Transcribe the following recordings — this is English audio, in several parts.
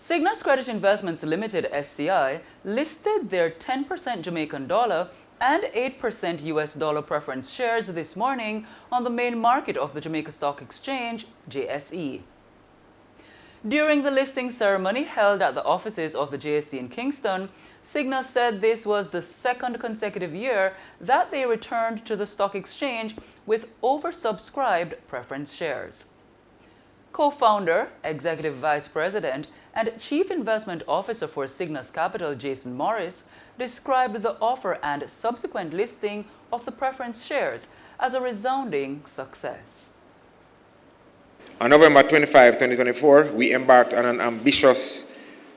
Sygnus Credit Investments Limited (SCI) listed their 10% Jamaican dollar and 8% US dollar preference shares this morning on the main market of the Jamaica Stock Exchange, JSE. During the listing ceremony held at the offices of the JSE in Kingston, Sygnus said this was the second consecutive year that they returned to the stock exchange with oversubscribed preference shares. Co-founder, Executive Vice President, and Chief Investment Officer for Sygnus Capital, Jason Morris, described the offer and subsequent listing of the preference shares as a resounding success. On November 25, 2024, we embarked on an ambitious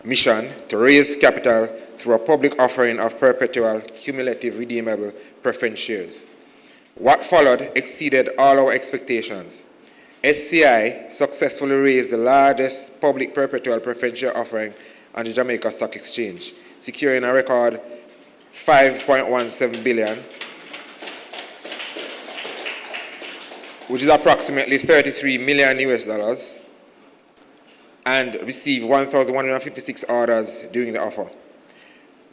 mission to raise capital through a public offering of perpetual cumulative redeemable preference shares. What followed exceeded all our expectations. SCI successfully raised the largest public perpetual preference share offering on the Jamaica Stock Exchange, securing a record $5.17 billion, which is approximately $33 million US dollars, and received 1,156 orders during the offer.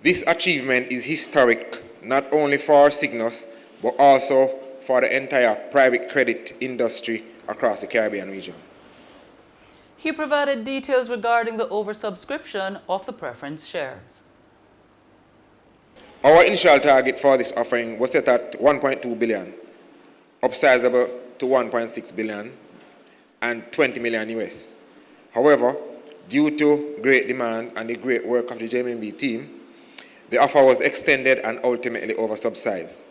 This achievement is historic not only for Sygnus, but also for the entire private credit industry across the Caribbean region. He provided details regarding the oversubscription of the preference shares. Our initial target for this offering was set at $1.2 billion, upsizable to $1.6 billion and $20 million US. However, due to great demand and the great work of the JMB team, the offer was extended and ultimately oversubscribed.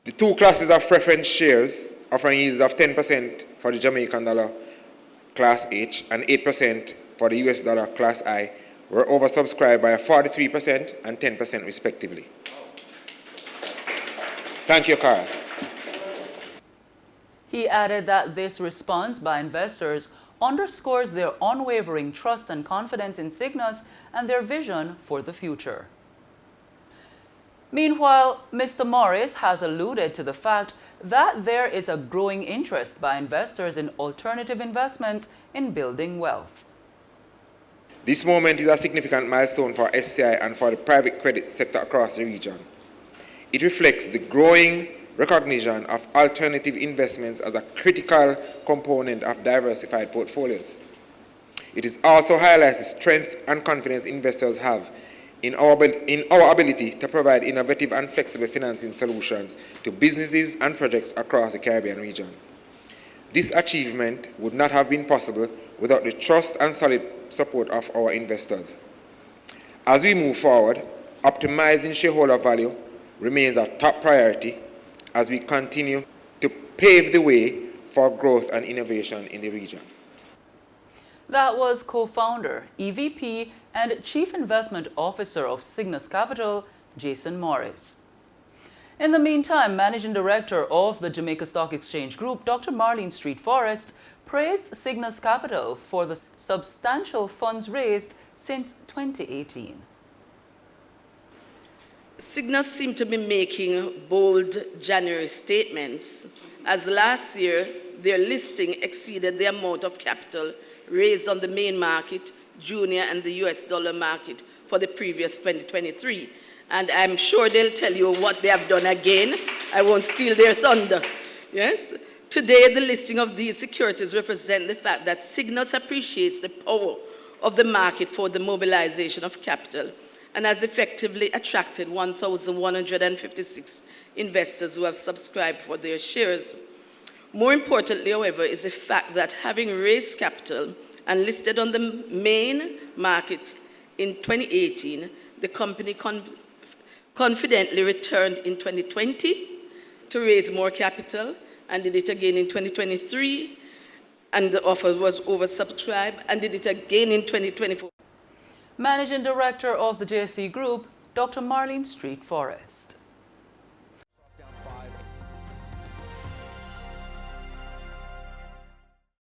The two classes of preference shares offering yields of 10% for the Jamaican dollar Class H and 8% for the US dollar Class I were oversubscribed by 43% and 10% respectively. Thank you, Carl. He added that this response by investors underscores their unwavering trust and confidence in Sygnus and their vision for the future. Meanwhile, Mr. Morris has alluded to the fact that there is a growing interest by investors in alternative investments in building wealth. This moment is a significant milestone for SCI and for the private credit sector across the region. It reflects the growing recognition of alternative investments as a critical component of diversified portfolios. It also highlights the strength and confidence investors have in our ability to provide innovative and flexible financing solutions to businesses and projects across the Caribbean region. This achievement would not have been possible without the trust and solid support of our investors. As we move forward, optimizing shareholder value remains a top priority as we continue to pave the way for growth and innovation in the region. That was co-founder, EVP, and Chief Investment Officer of Sygnus Capital, Jason Morris. In the meantime, Managing Director of the Jamaica Stock Exchange Group, Dr. Marlene Street Forrest, praised Sygnus Capital for the substantial funds raised since 2018. Sygnus seemed to be making bold January statements, as last year their listing exceeded the amount of capital raised on the main market, junior and the US dollar market for the previous 2023. And I'm sure they'll tell you what they have done again. I won't steal their thunder. Yes? Today, the listing of these securities represent the fact that Sygnus appreciates the power of the market for the mobilization of capital and has effectively attracted 1,156 investors who have subscribed for their shares. More importantly, however, is the fact that having raised capital and listed on the main market in 2018, the company confidently returned in 2020 to raise more capital and did it again in 2023, and the offer was oversubscribed, and did it again in 2024. Managing Director of the JSE Group, Dr. Marlene Street Forrest.